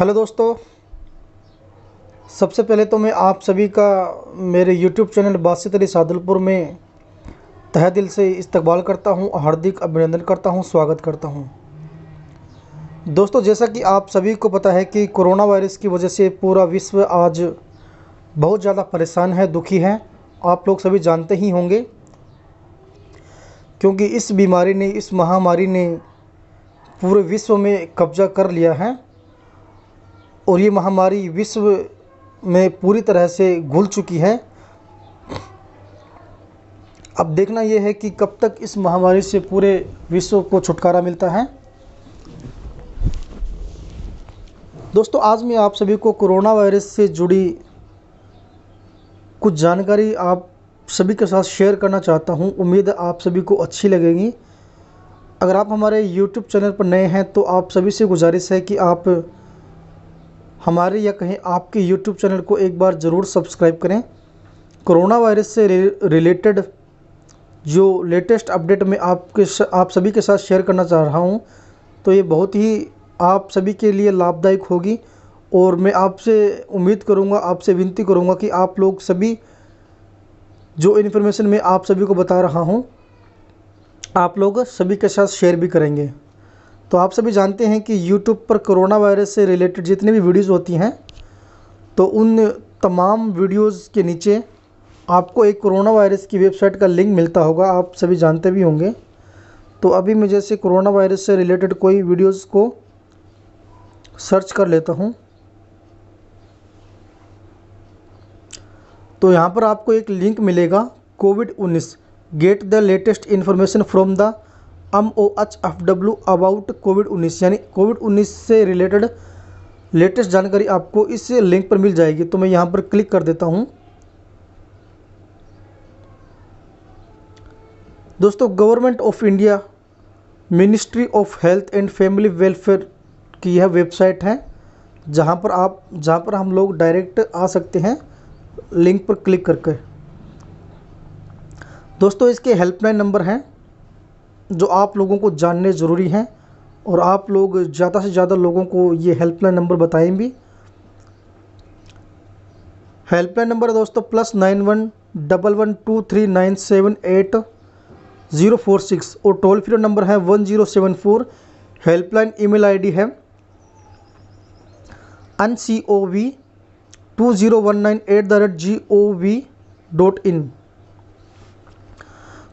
Hello दोस्तों। सबसे पहले तो मैं आप सभी का मेरे यूट्यूब चैनल बासित अली सादुलपुर में तहे दिल से इस्तकबाल करता हूं, हार्दिक अभिनंदन करता हूं, स्वागत करता हूं। दोस्तों, जैसा कि आप सभी को पता है कि कोरोना वायरस की वजह से पूरा विश्व आज बहुत ज़्यादा परेशान है, दुखी है। आप लोग सभी जानते ही होंगे, क्योंकि इस बीमारी ने, इस महामारी ने पूरे विश्व में कब्जा कर लिया है और ये महामारी विश्व में पूरी तरह से घुल चुकी है। अब देखना यह है कि कब तक इस महामारी से पूरे विश्व को छुटकारा मिलता है। दोस्तों, आज मैं आप सभी को कोरोना वायरस से जुड़ी कुछ जानकारी आप सभी के साथ शेयर करना चाहता हूं। उम्मीद है आप सभी को अच्छी लगेगी। अगर आप हमारे YouTube चैनल पर नए हैं तो आप सभी से गुजारिश है कि आप हमारे या कहीं आपके YouTube चैनल को एक बार ज़रूर सब्सक्राइब करें। कोरोना वायरस से रिलेटेड जो लेटेस्ट अपडेट मैं आप सभी के साथ शेयर करना चाह रहा हूं, तो ये बहुत ही आप सभी के लिए लाभदायक होगी और मैं आपसे उम्मीद करूंगा, आपसे विनती करूंगा कि आप लोग सभी जो इन्फॉर्मेशन मैं आप सभी को बता रहा हूं, आप लोग सभी के साथ शेयर भी करेंगे। तो आप सभी जानते हैं कि YouTube पर कोरोना वायरस से रिलेटेड जितने भी वीडियोज़ होती हैं, तो उन तमाम वीडियोज़ के नीचे आपको एक कोरोना वायरस की वेबसाइट का लिंक मिलता होगा, आप सभी जानते भी होंगे। तो अभी मैं जैसे कोरोना वायरस से रिलेटेड कोई वीडियोज़ को सर्च कर लेता हूं, तो यहाँ पर आपको एक लिंक मिलेगा, कोविड-19 get the latest information from the MOHFW about कोविड-19, यानी कोविड-19 से रिलेटेड लेटेस्ट जानकारी आपको इस लिंक पर मिल जाएगी। तो मैं यहाँ पर क्लिक कर देता हूँ। दोस्तों, government of India, ministry of health and family welfare की यह वेबसाइट है, जहाँ पर हम लोग डायरेक्ट आ सकते हैं लिंक पर क्लिक करके। दोस्तों, इसके हेल्पलाइन नंबर हैं जो आप लोगों को जानने ज़रूरी हैं और आप लोग ज़्यादा से ज़्यादा लोगों को ये हेल्पलाइन नंबर बताएं भी। हेल्पलाइन नंबर है दोस्तों +911123978046 और टोल फ्री नंबर है 1074। हेल्पलाइन ईमेल आईडी है ncov2019@gov.in।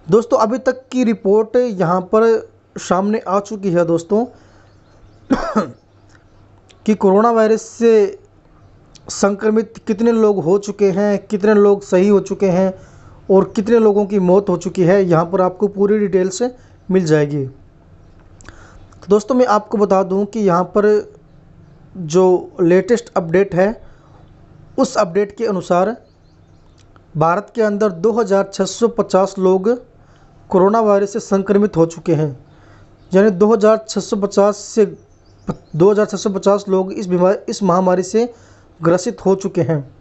दोस्तों, अभी तक की रिपोर्ट यहाँ पर सामने आ चुकी है दोस्तों कि कोरोना वायरस से संक्रमित कितने लोग हो चुके हैं, कितने लोग सही हो चुके हैं और कितने लोगों की मौत हो चुकी है। यहाँ पर आपको पूरी डिटेल से मिल जाएगी। तो दोस्तों, मैं आपको बता दूं कि यहाँ पर जो लेटेस्ट अपडेट है, उस अपडेट के अनुसार भारत के अंदर 2650 लोग कोरोना वायरस से संक्रमित हो चुके हैं। यानी 2650 लोग इस महामारी से ग्रसित हो चुके हैं।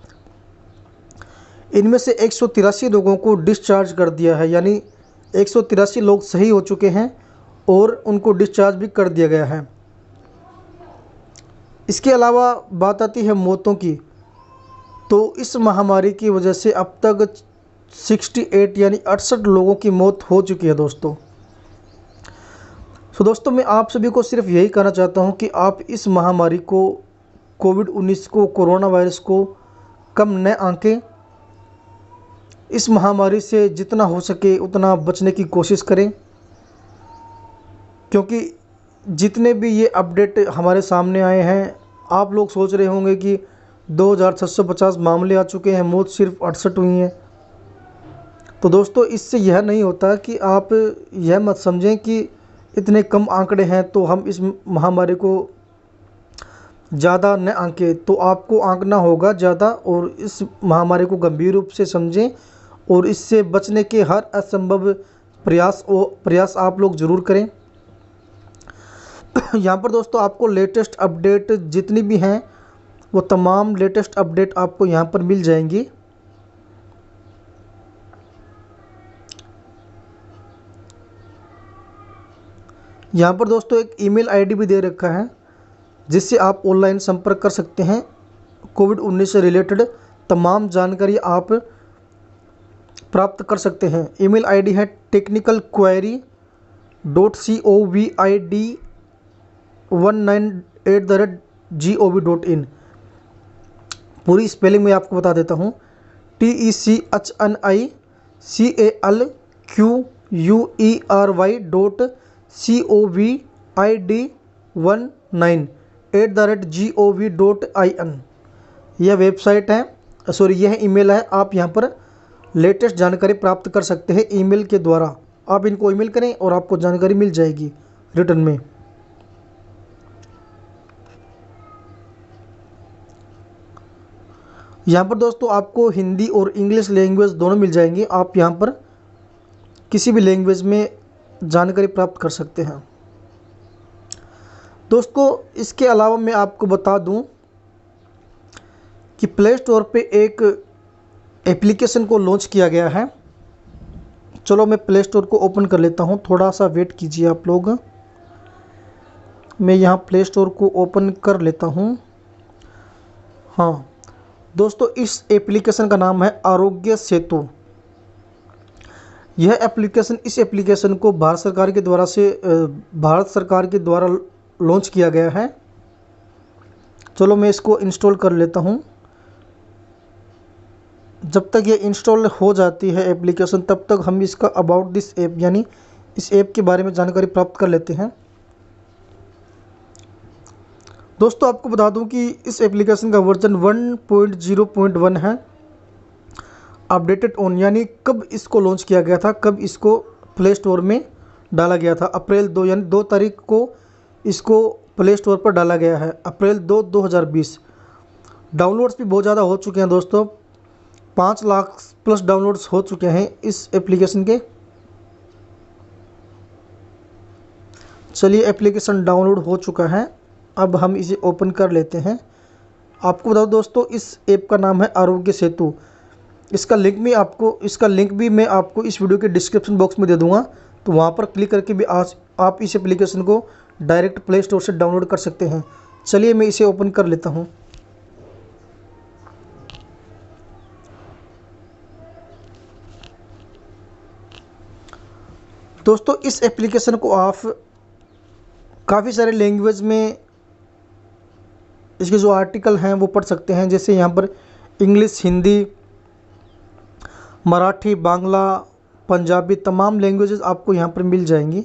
इनमें से 183 लोगों को डिस्चार्ज कर दिया है, यानी 183 लोग सही हो चुके हैं और उनको डिस्चार्ज भी कर दिया गया है। इसके अलावा बात आती है मौतों की, तो इस महामारी की वजह से अब तक 68 यानी 68 लोगों की मौत हो चुकी है दोस्तों। तो दोस्तों, मैं आप सभी को सिर्फ यही कहना चाहता हूं कि आप इस महामारी को, कोविड-19 को, कोरोना वायरस को कम न आंकें। इस महामारी से जितना हो सके उतना बचने की कोशिश करें, क्योंकि जितने भी ये अपडेट हमारे सामने आए हैं, आप लोग सोच रहे होंगे कि 2650 मामले आ चुके हैं, मौत सिर्फ 68 हुई हैं। तो दोस्तों, इससे यह नहीं होता कि आप यह मत समझें कि इतने कम आंकड़े हैं तो हम इस महामारी को ज़्यादा न आंकें। तो आपको आंकना होगा ज़्यादा और इस महामारी को गंभीर रूप से समझें और इससे बचने के हर असंभव प्रयास आप लोग ज़रूर करें। यहाँ पर दोस्तों, आपको लेटेस्ट अपडेट जितनी भी हैं वो तमाम लेटेस्ट अपडेट आपको यहाँ पर मिल जाएंगी। यहाँ पर दोस्तों एक ईमेल आईडी भी दे रखा है, जिससे आप ऑनलाइन संपर्क कर सकते हैं। कोविड-19 से रिलेटेड तमाम जानकारी आप प्राप्त कर सकते हैं। ईमेल आईडी है technicalquery.covid19@gov.in। पूरी स्पेलिंग मैं आपको बता देता हूँ। technicalquery.covid19@gov.in यह वेबसाइट है, सॉरी यह ईमेल है। आप यहाँ पर लेटेस्ट जानकारी प्राप्त कर सकते हैं ईमेल के द्वारा। आप इनको ईमेल करें और आपको जानकारी मिल जाएगी रिटर्न में। यहाँ पर दोस्तों आपको हिंदी और इंग्लिश लैंग्वेज दोनों मिल जाएंगी। आप यहाँ पर किसी भी लैंग्वेज में जानकारी प्राप्त कर सकते हैं। दोस्तों इसके अलावा मैं आपको बता दूं कि प्ले स्टोर पे एक एप्लीकेशन को लॉन्च किया गया है। चलो मैं प्ले स्टोर को ओपन कर लेता हूं, थोड़ा सा वेट कीजिए आप लोग। मैं यहाँ प्ले स्टोर को ओपन कर लेता हूं। हाँ दोस्तों, इस एप्लीकेशन का नाम है आरोग्य सेतु। इस एप्लीकेशन को भारत सरकार के द्वारा लॉन्च किया गया है। चलो मैं इसको इंस्टॉल कर लेता हूं। जब तक ये इंस्टॉल हो जाती है एप्लीकेशन, तब तक हम इसका अबाउट दिस ऐप यानी इस ऐप के बारे में जानकारी प्राप्त कर लेते हैं। दोस्तों आपको बता दूं कि इस एप्लीकेशन का वर्जन 1.0.1 है। अपडेटेड ऑन यानी कब इसको लॉन्च किया गया था, कब इसको प्ले स्टोर में डाला गया था, अप्रैल 2 यानी 2 तारीख को इसको प्ले स्टोर पर डाला गया है, अप्रैल 2, 2020। डाउनलोड्स भी बहुत ज़्यादा हो चुके हैं दोस्तों, 5 लाख प्लस डाउनलोड्स हो चुके हैं इस एप्लीकेशन के। चलिए एप्लीकेशन डाउनलोड हो चुका है, अब हम इसे ओपन कर लेते हैं। आपको बताओ दोस्तों, इस ऐप का नाम है आरोग्य सेतु। इसका लिंक भी मैं आपको इस वीडियो के डिस्क्रिप्शन बॉक्स में दे दूंगा, तो वहाँ पर क्लिक करके भी आज आप इस एप्लीकेशन को डायरेक्ट प्ले स्टोर से डाउनलोड कर सकते हैं। चलिए मैं इसे ओपन कर लेता हूँ। दोस्तों इस एप्लीकेशन को आप काफ़ी सारे लैंग्वेज में इसके जो आर्टिकल हैं वो पढ़ सकते हैं। जैसे यहाँ पर इंग्लिश, हिंदी, मराठी, बांग्ला, पंजाबी, तमाम लैंग्वेजेस आपको यहाँ पर मिल जाएंगी।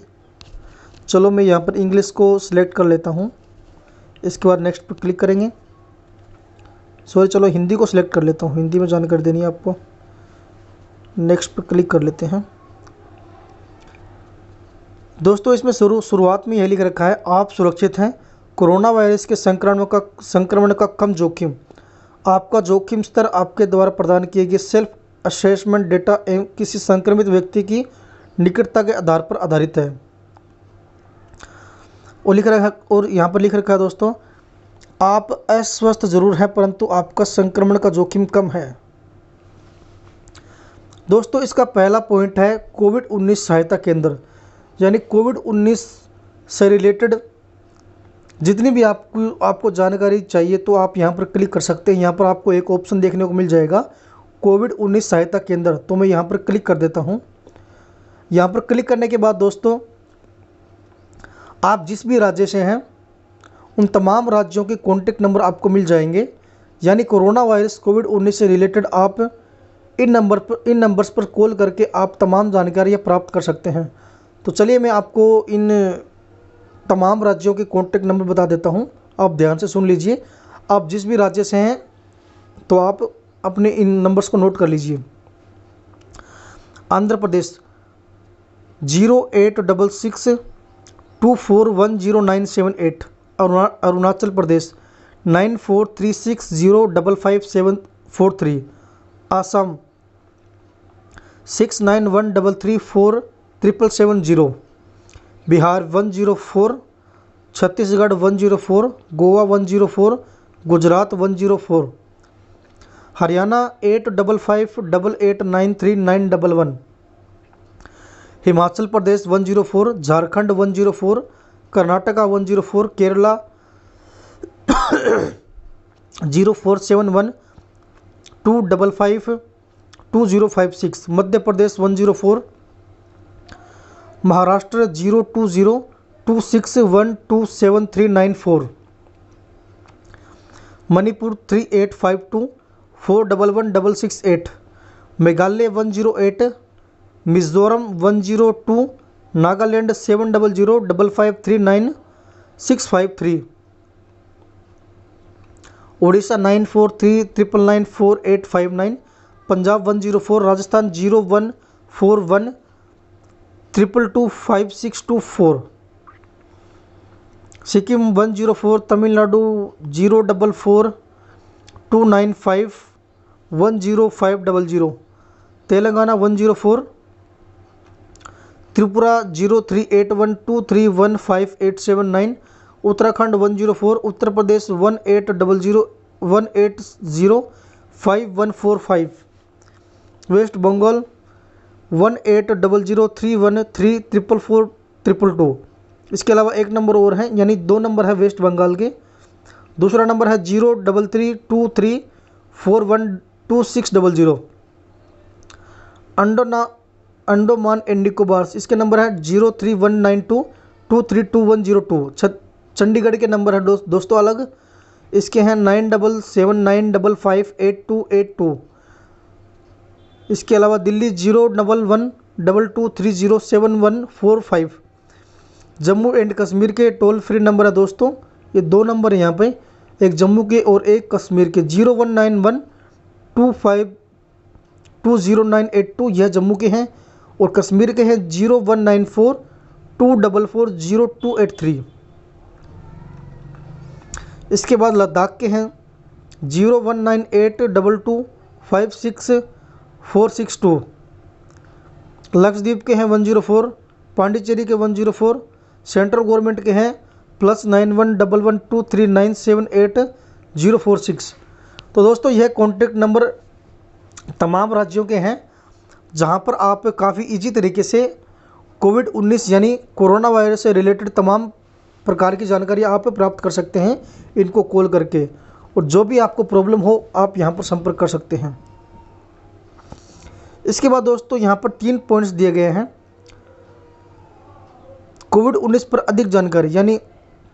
चलो मैं यहाँ पर इंग्लिश को सिलेक्ट कर लेता हूँ। इसके बाद नेक्स्ट पर क्लिक करेंगे। चलो हिंदी को सिलेक्ट कर लेता हूँ, हिंदी में जानकारी देनी है आपको। नेक्स्ट पर क्लिक कर लेते हैं। दोस्तों इसमें शुरुआत में यह लिख रखा है, आप सुरक्षित हैं, कोरोना वायरस के संक्रमण का कम जोखिम। आपका जोखिम स्तर आपके द्वारा प्रदान किए गए सेल्फ असेसमेंट डेटा एवं किसी संक्रमित व्यक्ति की निकटता के आधार पर आधारित है। और यहाँ पर लिख रखा है दोस्तों, आप अस्वस्थ जरूर हैं परंतु आपका संक्रमण का जोखिम कम है। दोस्तों इसका पहला पॉइंट है कोविड-19 सहायता केंद्र, यानी कोविड-19 से रिलेटेड जितनी भी आपको जानकारी चाहिए तो आप यहाँ पर क्लिक कर सकते हैं। यहाँ पर आपको एक ऑप्शन देखने को मिल जाएगा, कोविड-19 सहायता केंद्र। तो मैं यहाँ पर क्लिक कर देता हूँ। यहाँ पर क्लिक करने के बाद दोस्तों आप जिस भी राज्य से हैं उन तमाम राज्यों के कॉन्टैक्ट नंबर आपको मिल जाएंगे। यानी कोरोना वायरस कोविड-19 से रिलेटेड आप इन नंबर्स पर कॉल करके आप तमाम जानकारियाँ प्राप्त कर सकते हैं। तो चलिए मैं आपको इन तमाम राज्यों के कॉन्टैक्ट नंबर बता देता हूं, आप ध्यान से सुन लीजिए। आप जिस भी राज्य से हैं तो आप अपने इन नंबर्स को नोट कर लीजिए। आंध्र प्रदेश 086624109778, अरुणाचल प्रदेश 9436055743, आसाम 6913347770, बिहार 104, छत्तीसगढ़ 104, गोवा 104, गुजरात 104, हरियाणा 8558893911, हिमाचल प्रदेश 104, झारखंड 104, कर्नाटका 104, केरला 04712552052056, मध्य प्रदेश 104, महाराष्ट्र 0202612739 मणिपुर 3852411668, मेघालय 108, मिजोरम 102, नागालैंड 7005539653, उड़ीसा 9439994859, पंजाब 104, राजस्थान 0141222564, सिक्किम 104, तमिलनाडु 0429510500, तेलंगाना 104, त्रिपुरा 038123158879, उत्तराखंड 104, उत्तर प्रदेश 1800180545, वेस्ट बंगाल 180031344422। इसके अलावा एक नंबर और है, यानी 2 नंबर है वेस्ट बंगाल के। दूसरा नंबर है 0332341260। अंडोमान एंड निकोबार्स, इसके नंबर है 031922322102। चंडीगढ़ के नंबर है दोस्तों अलग, इसके हैं 9779558282। इसके अलावा दिल्ली 01122307145। जम्मू एंड कश्मीर के टोल फ्री नंबर है दोस्तों, ये 2 नंबर है यहाँ पे, एक जम्मू के और एक कश्मीर के। 019125200982 यह जम्मू के हैं, और कश्मीर के हैं 019424408283। इसके बाद लद्दाख के हैं 019822256462। लक्षद्वीप के हैं 104, पांडिचेरी के 104, सेंट्रल गवर्नमेंट के हैं +911123978046। तो दोस्तों यह कॉन्टैक्ट नंबर तमाम राज्यों के हैं, जहां पर आप काफ़ी इजी तरीके से कोविड-19 यानी कोरोना वायरस से रिलेटेड तमाम प्रकार की जानकारी आप प्राप्त कर सकते हैं इनको कॉल करके। और जो भी आपको प्रॉब्लम हो आप यहां पर संपर्क कर सकते हैं। इसके बाद दोस्तों यहां पर 3 पॉइंट्स दिए गए हैं कोविड-19 पर अधिक जानकारी, यानी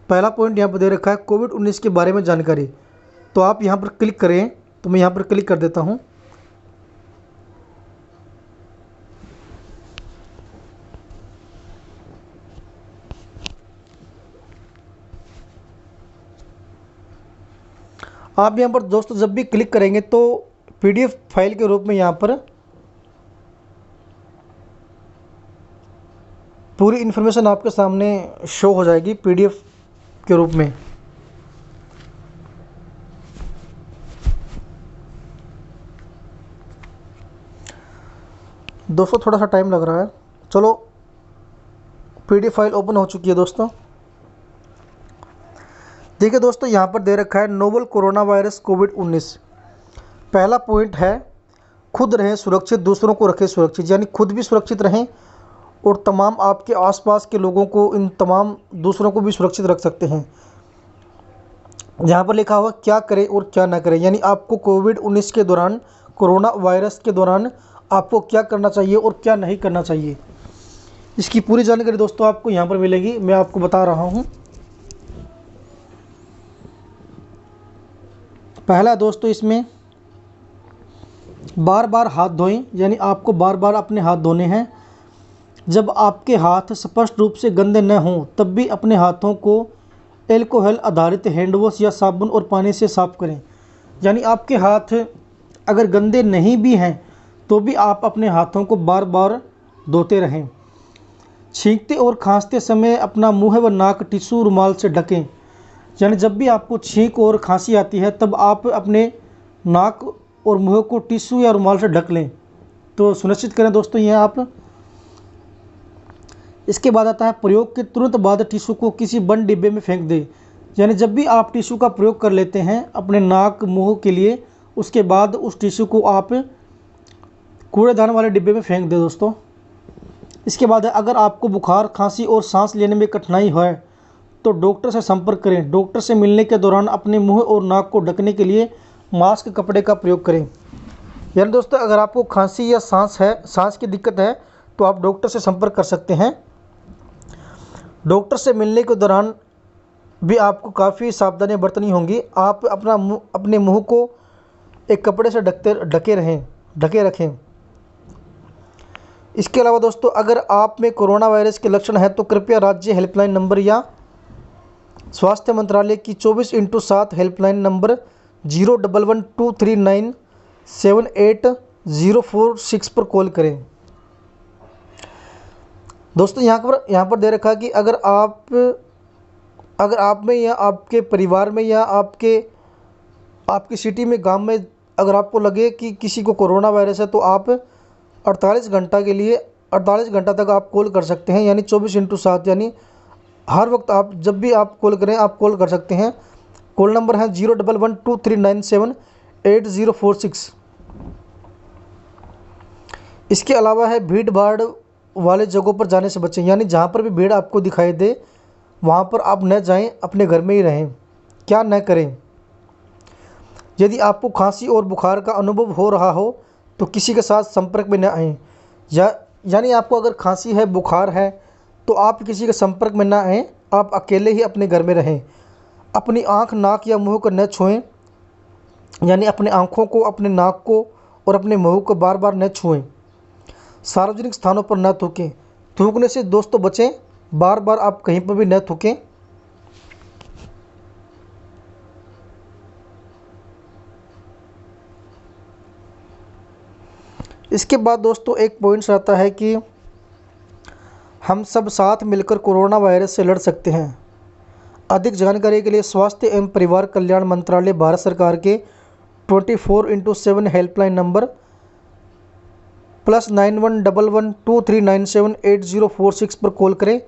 पहला पॉइंट यहाँ पर दे रखा है कोविड-19 के बारे में जानकारी। तो आप यहाँ पर क्लिक करें, तो मैं यहाँ पर क्लिक कर देता हूँ। आप यहाँ पर दोस्तों जब भी क्लिक करेंगे तो PDF फाइल के रूप में यहाँ पर पूरी इन्फॉर्मेशन आपके सामने शो हो जाएगी PDF के रूप में। दोस्तों थोड़ा सा टाइम लग रहा है, चलो PDF फाइल ओपन हो चुकी है दोस्तों। देखिए दोस्तों यहाँ पर दे रखा है नोवल कोरोना वायरस कोविड-19। पहला पॉइंट है खुद रहें सुरक्षित, दूसरों को रखें सुरक्षित, यानी खुद भी सुरक्षित रहें और तमाम आपके आसपास के लोगों को, इन तमाम दूसरों को भी सुरक्षित रख सकते हैं। यहाँ पर लिखा हुआ क्या करें और क्या ना करें, यानी आपको कोविड-19 के दौरान, कोरोना वायरस के दौरान आपको क्या करना चाहिए और क्या नहीं करना चाहिए, इसकी पूरी जानकारी दोस्तों आपको यहाँ पर मिलेगी। मैं आपको बता रहा हूँ। पहला दोस्तों इसमें बार बार हाथ धोएं, यानी आपको बार बार अपने हाथ धोने हैं। जब आपके हाथ स्पष्ट रूप से गंदे न हों तब भी अपने हाथों को एल्कोहल आधारित हैंड वॉश या साबुन और पानी से साफ करें। यानी आपके हाथ अगर गंदे नहीं भी हैं तो भी आप अपने हाथों को बार बार धोते रहें। छींकते और खांसते समय अपना मुंह व नाक टिश्यू रुमाल से ढकें। यानी जब भी आपको छींक और खांसी आती है तब आप अपने नाक और मुंह को टिश्यू या रुमाल से ढक लें, तो सुनिश्चित करें दोस्तों ये आप। इसके बाद आता है प्रयोग के तुरंत बाद टिश्यू को किसी बंद डिब्बे में फेंक दें। यानी जब भी आप टिश्यू का प्रयोग कर लेते हैं अपने नाक मुंह के लिए, उसके बाद उस टिश्यू को आप कूड़ेदान वाले डिब्बे में फेंक दें दोस्तों। इसके बाद अगर आपको बुखार, खांसी और सांस लेने में कठिनाई है तो डॉक्टर से संपर्क करें। डॉक्टर से मिलने के दौरान अपने मुंह और नाक को ढकने के लिए मास्क कपड़े का प्रयोग करें। यानी दोस्तों, अगर आपको खांसी या सांस की दिक्कत है तो आप डॉक्टर से संपर्क कर सकते हैं। डॉक्टर से मिलने के दौरान भी आपको काफ़ी सावधानियां बरतनी होंगी। आप अपने मुंह को एक कपड़े से ढके रखें। इसके अलावा दोस्तों, अगर आप में कोरोना वायरस के लक्षण हैं तो कृपया राज्य हेल्पलाइन नंबर या स्वास्थ्य मंत्रालय की 24/7 हेल्पलाइन नंबर 011123978046 पर कॉल करें। दोस्तों, यहाँ पर दे रखा कि अगर आप में या आपके परिवार में या आपकी सिटी में, गांव में अगर आपको लगे कि किसी को कोरोना वायरस है तो आप 48 घंटा तक आप कॉल कर सकते हैं। यानी 24/7, यानी हर वक्त आप जब भी आप कॉल करें आप कॉल कर सकते हैं। कॉल नंबर है 011223978046। इसके अलावा है भीड़ भाड़ वाले जगहों पर जाने से बचें। यानी जहाँ पर भी भीड़ आपको दिखाई दे वहाँ पर आप न जाएं, अपने घर में ही रहें। क्या न करें? यदि आपको खांसी और बुखार का अनुभव हो रहा हो तो किसी के साथ संपर्क में न आएँ। यानी आपको अगर खांसी है, बुखार है तो आप किसी के संपर्क में ना आएँ। आप अकेले ही अपने घर में रहें। अपनी आँख, नाक या मुंह को न छुएं। यानी अपने आँखों को, अपने नाक को और अपने मुंह को बार बार न छुएं। सार्वजनिक स्थानों पर न थूकें। थूकने से दोस्तों बचें। बार बार आप कहीं पर भी न थूकें। इसके बाद दोस्तों एक पॉइंट्स आता है कि हम सब साथ मिलकर कोरोना वायरस से लड़ सकते हैं। अधिक जानकारी के लिए स्वास्थ्य एवं परिवार कल्याण मंत्रालय भारत सरकार के 24/7 हेल्पलाइन नंबर +911123978046 पर कॉल करें।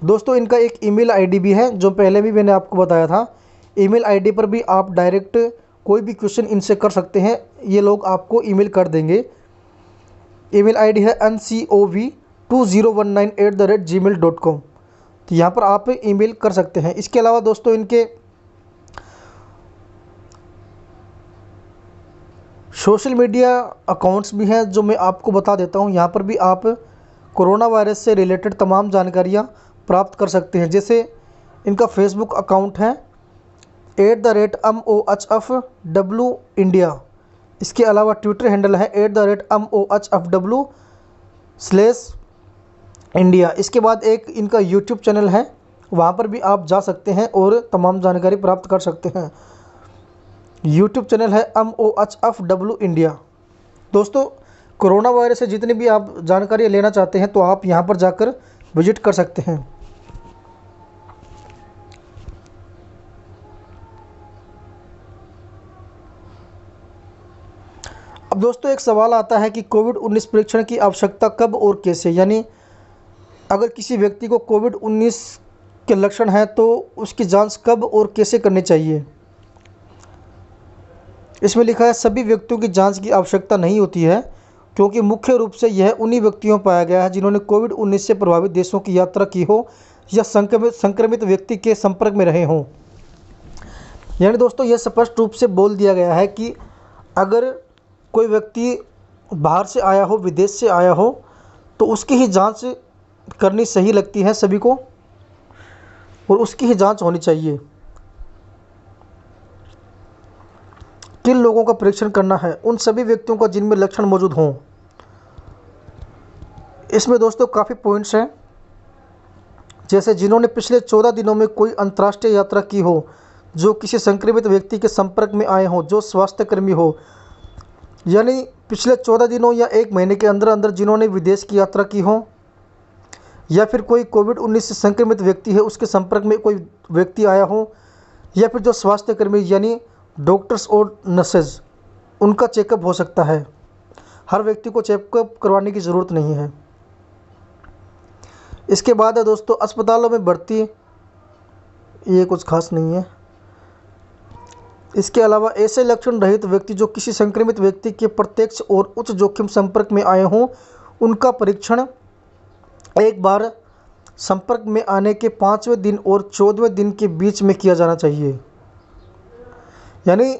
दोस्तों, इनका एक ईमेल आईडी भी है जो पहले भी मैंने आपको बताया था। ईमेल आईडी पर भी आप डायरेक्ट कोई भी क्वेश्चन इनसे कर सकते हैं। ये लोग आपको ईमेल कर देंगे। ईमेल आईडी है ncov2019@gmail.com। तो यहाँ पर आप ईमेल कर सकते हैं। इसके अलावा दोस्तों इनके सोशल मीडिया अकाउंट्स भी हैं जो मैं आपको बता देता हूँ। यहाँ पर भी आप कोरोना वायरस से रिलेटेड तमाम जानकारियाँ प्राप्त कर सकते हैं। जैसे इनका फेसबुक अकाउंट है @MOHFW इंडिया। इसके अलावा ट्विटर हैंडल है @MOHFW/India। इसके बाद एक इनका यूट्यूब चैनल है, वहाँ पर भी आप जा सकते हैं और तमाम जानकारी प्राप्त कर सकते हैं। यूट्यूब चैनल है MOHFW इंडिया। दोस्तों, कोरोना वायरस से जितनी भी आप जानकारी लेना चाहते हैं तो आप यहाँ पर जाकर विजिट कर सकते हैं। अब दोस्तों एक सवाल आता है कि कोविड-19 परीक्षण की आवश्यकता कब और कैसे। यानी अगर किसी व्यक्ति को कोविड-19 के लक्षण हैं तो उसकी जांच कब और कैसे करनी चाहिए। इसमें लिखा है सभी व्यक्तियों की जांच की आवश्यकता नहीं होती है, क्योंकि मुख्य रूप से यह उन्हीं व्यक्तियों पाया गया है जिन्होंने कोविड-19 से प्रभावित देशों की यात्रा की हो या संक्रमित व्यक्ति के संपर्क में रहे हों। यानी दोस्तों यह स्पष्ट रूप से बोल दिया गया है कि अगर कोई व्यक्ति बाहर से आया हो, विदेश से आया हो, तो उसकी ही जांच करनी सही लगती है सभी को और उसकी ही जांच होनी चाहिए। किन लोगों का परीक्षण करना है? उन सभी व्यक्तियों का जिनमें लक्षण मौजूद हों। इसमें दोस्तों काफ़ी पॉइंट्स हैं, जैसे जिन्होंने पिछले 14 दिनों में कोई अंतर्राष्ट्रीय यात्रा की हो, जो किसी संक्रमित व्यक्ति के संपर्क में आए हों, जो स्वास्थ्यकर्मी हो। यानी पिछले 14 दिनों या 1 महीने के अंदर अंदर जिन्होंने विदेश की यात्रा की हो, या फिर कोई कोविड-19 से संक्रमित व्यक्ति है उसके संपर्क में कोई व्यक्ति आया हो, या फिर जो स्वास्थ्यकर्मी यानी डॉक्टर्स और नर्सेज, उनका चेकअप हो सकता है। हर व्यक्ति को चेकअप करवाने की ज़रूरत नहीं है। इसके बाद है दोस्तों अस्पतालों में भर्ती, ये कुछ खास नहीं है। इसके अलावा ऐसे लक्षण रहित व्यक्ति जो किसी संक्रमित व्यक्ति के प्रत्यक्ष और उच्च जोखिम संपर्क में आए हों, उनका परीक्षण एक बार संपर्क में आने के 5वें दिन और 14वें दिन के बीच में किया जाना चाहिए। यानी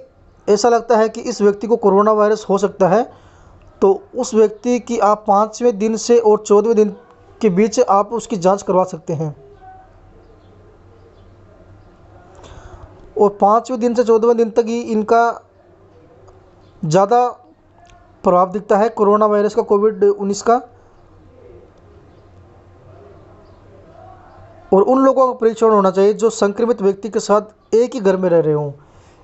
ऐसा लगता है कि इस व्यक्ति को कोरोना वायरस हो सकता है, तो उस व्यक्ति की आप 5वें दिन से और 14वें दिन के बीच आप उसकी जांच करवा सकते हैं। और 5वें दिन से 14वें दिन तक ही इनका ज़्यादा प्रभाव दिखता है कोरोना वायरस का, कोविड-19 का। और उन लोगों का परीक्षण होना चाहिए जो संक्रमित व्यक्ति के साथ एक ही घर में रह रहे हों।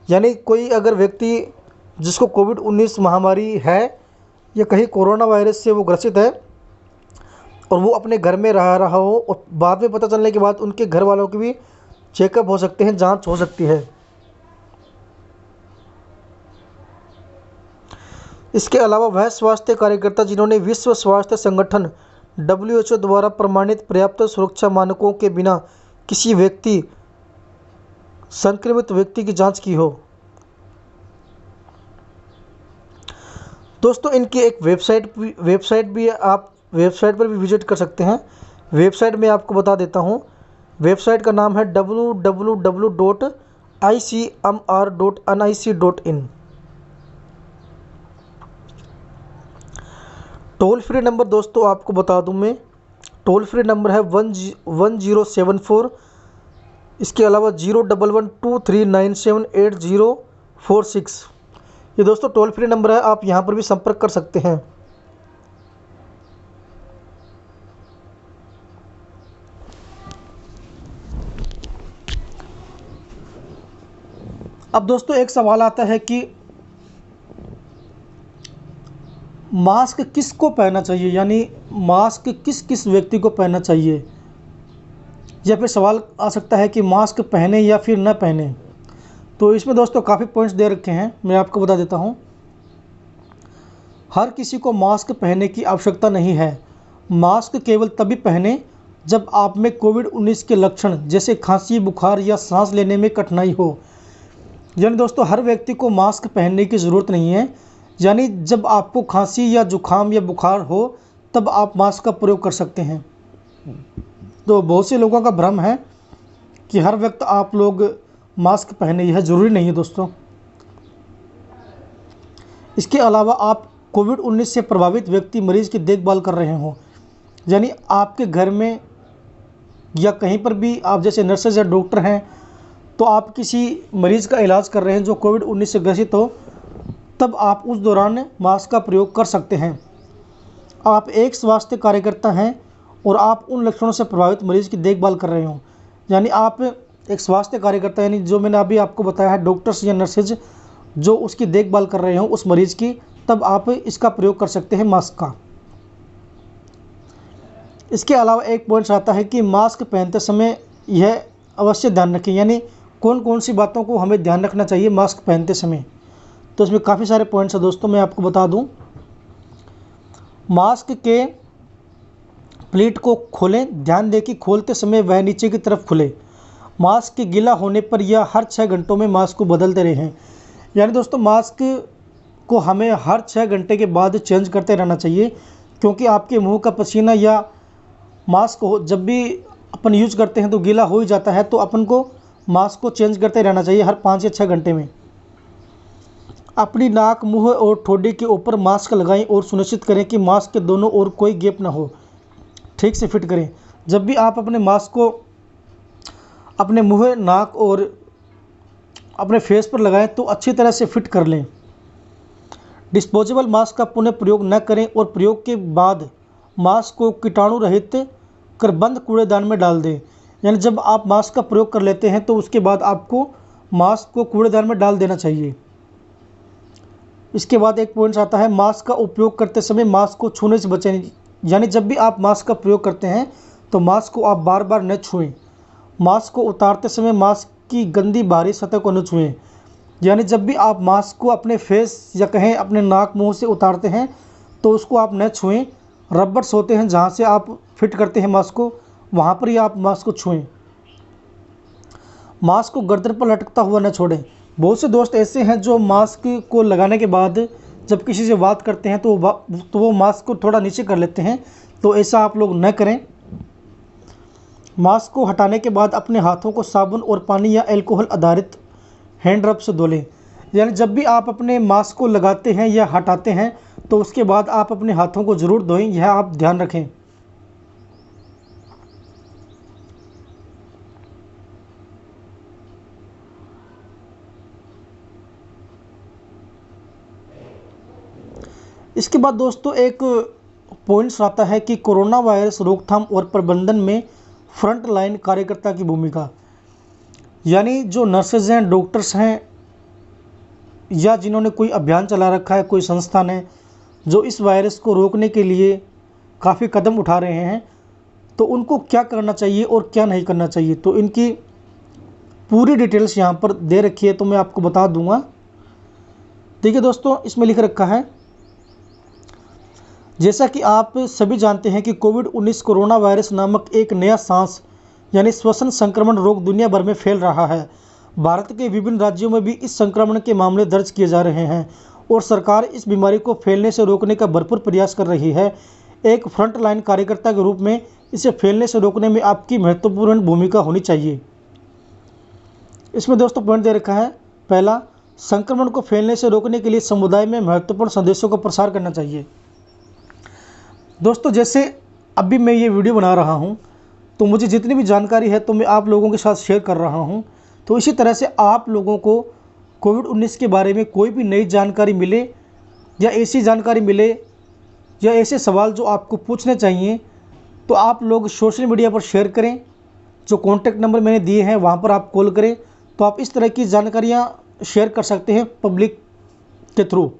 यानी कोई अगर व्यक्ति जिसको कोविड-19 महामारी है या कहीं कोरोना वायरस से वो ग्रसित है और वो अपने घर में रहा हो और बाद में पता चलने के बाद उनके घर वालों की भी चेकअप हो सकते हैं, जांच हो सकती है। इसके अलावा वह स्वास्थ्य कार्यकर्ता जिन्होंने विश्व स्वास्थ्य संगठन WHO द्वारा प्रमाणित पर्याप्त सुरक्षा मानकों के बिना किसी व्यक्ति संक्रमित व्यक्ति की जांच की हो। दोस्तों इनकी एक वेबसाइट भी है, आप वेबसाइट पर भी विजिट कर सकते हैं। वेबसाइट में आपको बता देता हूँ, वेबसाइट का नाम है www.icmr.nic.in। टोल फ्री नंबर दोस्तों आपको बता दूं मैं, टोल फ्री नंबर है 1074। इसके अलावा 01123978046। ये दोस्तों टोल फ्री नंबर है, आप यहां पर भी संपर्क कर सकते हैं। अब दोस्तों एक सवाल आता है कि मास्क किसको पहनना चाहिए, यानी मास्क किस किस व्यक्ति को पहनना चाहिए, या फिर सवाल आ सकता है कि मास्क पहने या फिर न पहने। तो इसमें दोस्तों काफ़ी पॉइंट्स दे रखे हैं, मैं आपको बता देता हूं। हर किसी को मास्क पहनने की आवश्यकता नहीं है। मास्क केवल तभी पहने जब आप में कोविड-19 के लक्षण जैसे खांसी, बुखार या सांस लेने में कठिनाई हो। यानी दोस्तों हर व्यक्ति को मास्क पहनने की ज़रूरत नहीं है। यानी जब आपको खांसी या जुखाम या बुखार हो तब आप मास्क का प्रयोग कर सकते हैं। तो बहुत से लोगों का भ्रम है कि हर वक्त आप लोग मास्क पहने, यह ज़रूरी नहीं है दोस्तों। इसके अलावा आप कोविड-19 से प्रभावित व्यक्ति मरीज़ की देखभाल कर रहे हों, यानी आपके घर में या कहीं पर भी आप जैसे नर्सेज या डॉक्टर हैं, तो आप किसी मरीज़ का इलाज कर रहे हैं जो कोविड-19 से ग्रसित हो, तब आप उस दौरान मास्क का प्रयोग कर सकते हैं। आप एक स्वास्थ्य कार्यकर्ता हैं और आप उन लक्षणों से प्रभावित मरीज़ की देखभाल कर रहे हों, यानी आप एक स्वास्थ्य कार्यकर्ता, यानी जो मैंने अभी आपको बताया है डॉक्टर्स या नर्सेज जो उसकी देखभाल कर रहे हों उस मरीज़ की, तब आप इसका प्रयोग कर सकते हैं मास्क का। इसके अलावा एक पॉइंट आता है कि मास्क पहनते समय यह अवश्य ध्यान रखें, यानी कौन कौन सी बातों को हमें ध्यान रखना चाहिए मास्क पहनते समय। तो इसमें काफ़ी सारे पॉइंट्स हैं दोस्तों, मैं आपको बता दूं। मास्क के प्लीट को खोलें, ध्यान दें कि खोलते समय वह नीचे की तरफ खुले। मास्क के गीला होने पर या हर 6 घंटों में मास्क को बदलते रहें। यानी दोस्तों मास्क को हमें हर 6 घंटे के बाद चेंज करते रहना चाहिए, क्योंकि आपके मुंह का पसीना या मास्क हो जब भी अपन यूज़ करते हैं तो गीला हो ही जाता है, तो अपन को मास्क को चेंज करते रहना चाहिए हर 5 या 6 घंटे में। अपनी नाक, मुंह और ठोड़ी के ऊपर मास्क लगाएं और सुनिश्चित करें कि मास्क के दोनों ओर कोई गैप ना हो। ठीक से फिट करें। जब भी आप अपने मास्क को अपने मुंह, नाक और अपने फेस पर लगाएं तो अच्छी तरह से फिट कर लें। डिस्पोजेबल मास्क का पुनः प्रयोग न करें और प्रयोग के बाद मास्क को कीटाणु रहित कर बंद कूड़ेदान में डाल दें। यानी जब आप मास्क का प्रयोग कर लेते हैं तो उसके बाद आपको मास्क को कूड़ेदान में डाल देना चाहिए। इसके बाद एक पॉइंट आता है, मास्क का उपयोग करते समय मास्क को छूने से बचें। यानी जब भी आप मास्क का प्रयोग करते हैं तो मास्क को आप बार बार न छुएं। मास्क को उतारते समय मास्क की गंदी बाहरी सतह को न छुएं। यानी जब भी आप मास्क को अपने फेस या कहें अपने नाक, मुंह से उतारते हैं तो उसको आप न छुएं। रबर्स होते हैं जहाँ से आप फिट करते हैं मास्क को, वहाँ पर ही आप मास्क को छुएं। मास्क को गर्दन पर लटकता हुआ न छोड़ें। बहुत से दोस्त ऐसे हैं जो मास्क को लगाने के बाद जब किसी से बात करते हैं तो वो मास्क को थोड़ा नीचे कर लेते हैं, तो ऐसा आप लोग न करें। मास्क को हटाने के बाद अपने हाथों को साबुन और पानी या अल्कोहल आधारित हैंड रब से धो लें। यानी जब भी आप अपने मास्क को लगाते हैं या हटाते हैं तो उसके बाद आप अपने हाथों को ज़रूर धोएं, यह आप ध्यान रखें। इसके बाद दोस्तों एक पॉइंट्स आता है कि कोरोना वायरस रोकथाम और प्रबंधन में फ्रंट लाइन कार्यकर्ता की भूमिका। यानी जो नर्सेज हैं, डॉक्टर्स हैं, या जिन्होंने कोई अभियान चला रखा है, कोई संस्थान है जो इस वायरस को रोकने के लिए काफ़ी कदम उठा रहे हैं, तो उनको क्या करना चाहिए और क्या नहीं करना चाहिए, तो इनकी पूरी डिटेल्स यहाँ पर दे रखी है, तो मैं आपको बता दूंगा। देखिए दोस्तों, इसमें लिख रखा है, जैसा कि आप सभी जानते हैं कि कोविड-19 कोरोना वायरस नामक एक नया सांस यानी श्वसन संक्रमण रोग दुनिया भर में फैल रहा है। भारत के विभिन्न राज्यों में भी इस संक्रमण के मामले दर्ज किए जा रहे हैं और सरकार इस बीमारी को फैलने से रोकने का भरपूर प्रयास कर रही है। एक फ्रंट लाइन कार्यकर्ता के रूप में इसे फैलने से रोकने में आपकी महत्वपूर्ण भूमिका होनी चाहिए। इसमें दोस्तों पॉइंट दे रखा है, पहला, संक्रमण को फैलने से रोकने के लिए समुदाय में महत्वपूर्ण संदेशों का प्रसार करना चाहिए। दोस्तों जैसे अभी मैं ये वीडियो बना रहा हूँ तो मुझे जितनी भी जानकारी है तो मैं आप लोगों के साथ शेयर कर रहा हूँ। तो इसी तरह से आप लोगों को कोविड-19 के बारे में कोई भी नई जानकारी मिले या ऐसी जानकारी मिले या ऐसे सवाल जो आपको पूछने चाहिए, तो आप लोग सोशल मीडिया पर शेयर करें। जो कॉन्टैक्ट नंबर मैंने दिए हैं वहाँ पर आप कॉल करें, तो आप इस तरह की जानकारियाँ शेयर कर सकते हैं पब्लिक के थ्रू।